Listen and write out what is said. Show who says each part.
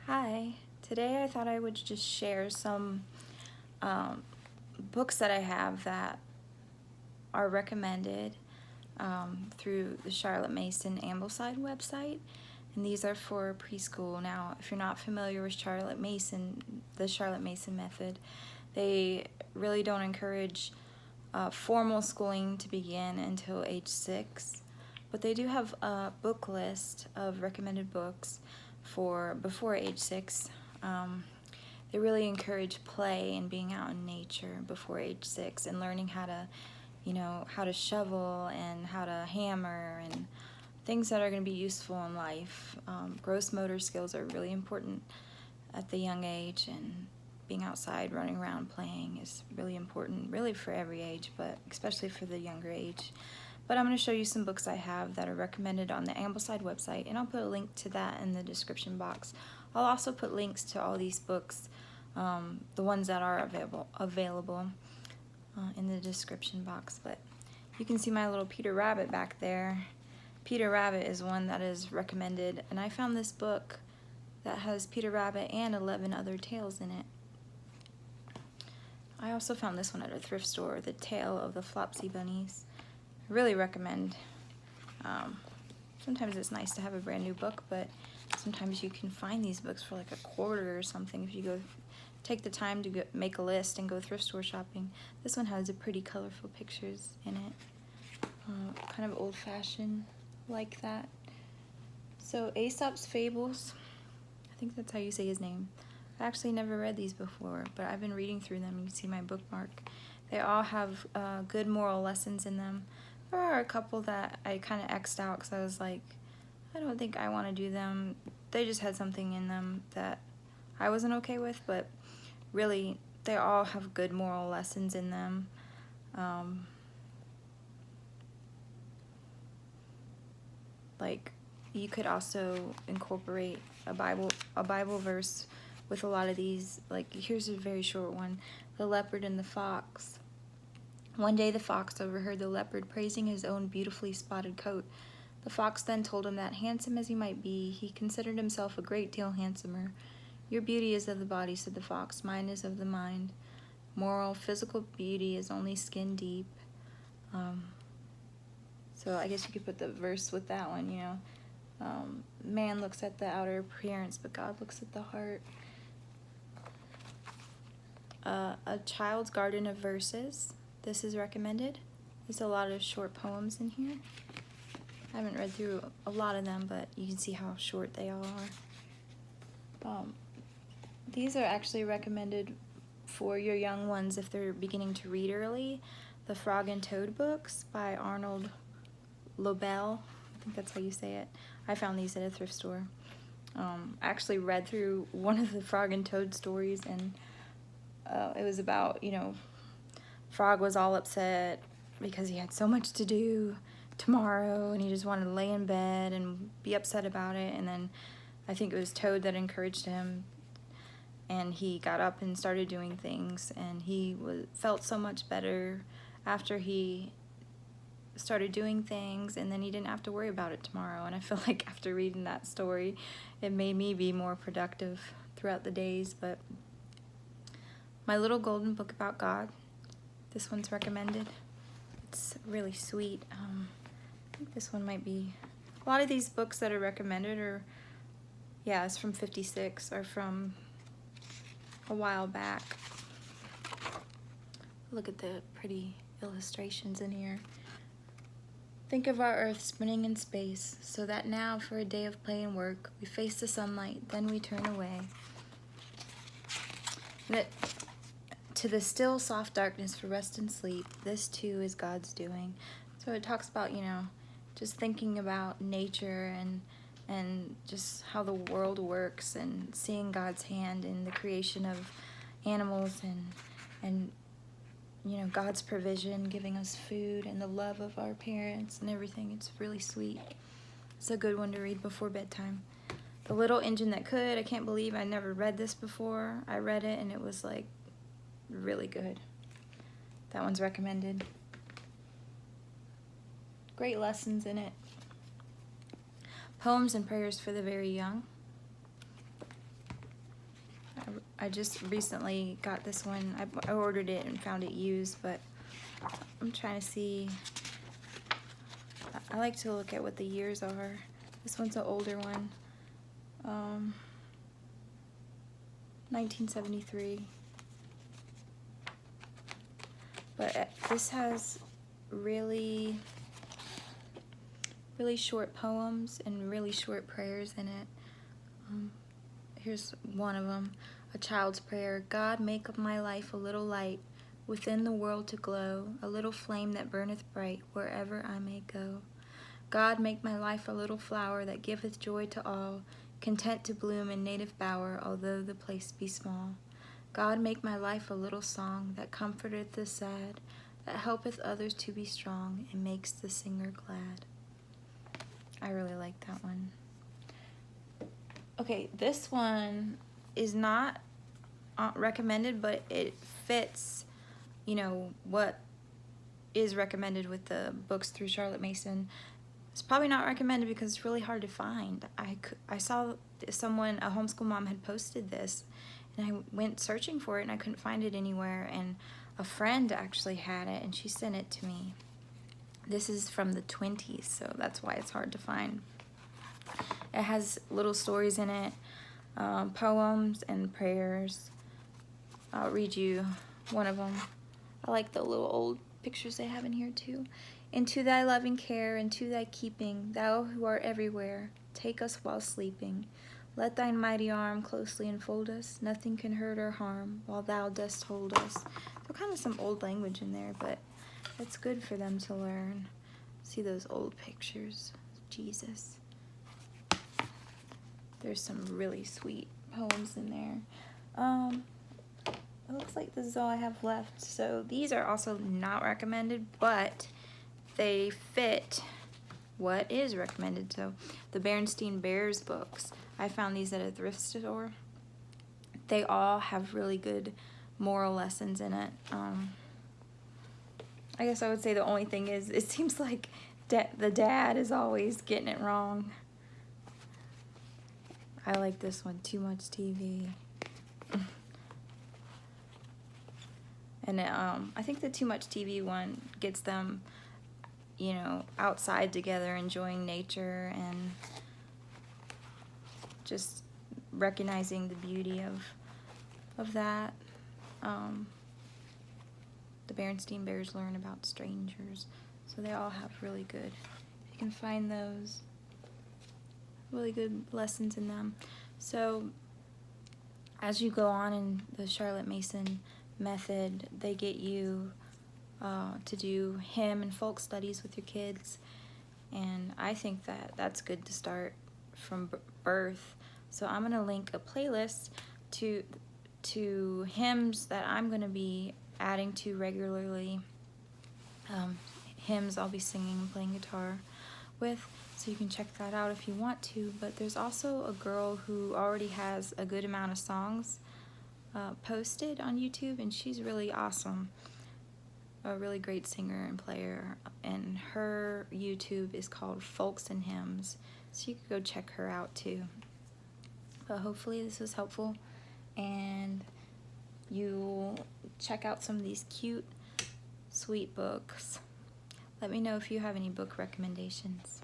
Speaker 1: Hi, today I thought I would just share some books that I have that are recommended through the Charlotte Mason Ambleside website, and these are for preschool. Now, if you're not familiar with Charlotte Mason, the Charlotte Mason method, they really don't encourage formal schooling to begin until age 6, but they do have a book list of recommended books for before age 6. They really encourage play and being out in nature before age 6 and learning how to, how to shovel and how to hammer and things that are going to be useful in life. Gross motor skills are really important at the young age, and being outside, running around, playing is really important, really for every age, but especially for the younger age. But I'm going to show you some books I have that are recommended on the Ambleside website, and I'll put a link to that in the description box. I'll also put links to all these books, the ones that are available in the description box. But you can see my little Peter Rabbit back there. Peter Rabbit is one that is recommended, and I found this book that has Peter Rabbit and 11 other tales in it. I also found this one at a thrift store, The Tale of the Flopsy Bunnies. I really recommend. Sometimes it's nice to have a brand new book, but sometimes you can find these books for like $1 or something if you go take the time to make a list and go thrift store shopping. This one has a pretty colorful pictures in it, kind of old-fashioned like that. So Aesop's Fables, I think that's how you say his name. I actually never read these before, but I've been reading through them. You can see my bookmark. They all have good moral lessons in them. There are a couple that I kind of X'd out because I was like, I don't think I want to do them. They just had something in them that I wasn't okay with, but really, they all have good moral lessons in them. Like, you could also incorporate a Bible verse with a lot of these. Like, here's a very short one: the leopard and the fox. One day the fox overheard the leopard praising his own beautifully spotted coat. The fox then told him that, handsome as he might be, he considered himself a great deal handsomer. Your beauty is of the body, said the fox. Mine is of the mind. Moral, physical beauty is only skin deep. So I guess you could put the verse with that one, man looks at the outer appearance, but God looks at the heart. A Child's Garden of Verses. This is recommended. There's a lot of short poems in here. I haven't read through a lot of them, but you can see how short they all are. These are actually recommended for your young ones if they're beginning to read early. The Frog and Toad books by Arnold Lobel. I think that's how you say it. I found these at a thrift store. I actually read through one of the Frog and Toad stories, and it was about, Frog was all upset because he had so much to do tomorrow and he just wanted to lay in bed and be upset about it. And then I think it was Toad that encouraged him, and he got up and started doing things, and he felt so much better after he started doing things, and then he didn't have to worry about it tomorrow. And I feel like after reading that story, it made me be more productive throughout the days. But My Little Golden Book About God, this one's recommended. It's really sweet. I think this one might be, a lot of these books that are recommended are, it's from 56, or from a while back. Look at the pretty illustrations in here. Think of our earth spinning in space, so that now for a day of play and work, we face the sunlight, then we turn away. That to the still soft darkness for rest and sleep, this too is God's doing. So it talks about, just thinking about nature and just how the world works, and seeing God's hand in the creation of animals, and God's provision, giving us food, and the love of our parents and everything. It's really sweet. It's a good one to read before bedtime. The Little Engine That Could. I can't believe I never read this before. I read it and it was like really good. That one's recommended. Great lessons in it. Poems and Prayers for the Very Young. I just recently got this one. I ordered it and found it used, but I'm trying to see. I like to look at what the years are. This one's an older one. 1973. But this has really short poems and really short prayers in it. Here's one of them. A child's prayer. God, make of my life a little light within the world to glow, a little flame that burneth bright wherever I may go. God, make my life a little flower that giveth joy to all, content to bloom in native bower, although the place be small. God, make my life a little song that comforteth the sad, that helpeth others to be strong and makes the singer glad. I really like that one. Okay, this one is not recommended, but it fits, you know, what is recommended with the books through Charlotte Mason. It's probably not recommended because it's really hard to find. I saw someone, a homeschool mom, had posted this, and I went searching for it and I couldn't find it anywhere, and a friend actually had it and she sent it to me. This is from the 20s, so that's why it's hard to find. It has little stories in it, poems and prayers. I'll read you one of them. I like the little old pictures they have in here too. Into thy loving care, into thy keeping, thou who art everywhere, take us while sleeping. Let thine mighty arm closely enfold us, nothing can hurt or harm, while thou dost hold us. So kind of some old language in there, but it's good for them to learn. See those old pictures of Jesus. There's some really sweet poems in there. It looks like this is all I have left. So these are also not recommended, but they fit what is recommended. So the Berenstain Bears books, I found these at a thrift store. They all have really good moral lessons in it. I guess I would say the only thing is it seems like the dad is always getting it wrong. I like this one, Too Much TV. And I think the Too Much TV one gets them, you know, outside together, enjoying nature and just recognizing the beauty of that. The Berenstain Bears learn about strangers, so they all have really good, if you can find those, really good lessons in them. So as you go on in the Charlotte Mason method, they get you to do hymn and folk studies with your kids, and I think that that's good to start from birth. So I'm gonna link a playlist to hymns that I'm gonna be adding to regularly. Hymns I'll be singing and playing guitar with, so you can check that out if you want to. But there's also a girl who already has a good amount of songs posted on YouTube, and she's really awesome, a really great singer and player, and her YouTube is called Folks and Hymns, so you could go check her out too. But hopefully this was helpful, and you'll check out some of these cute, sweet books. Let me know if you have any book recommendations.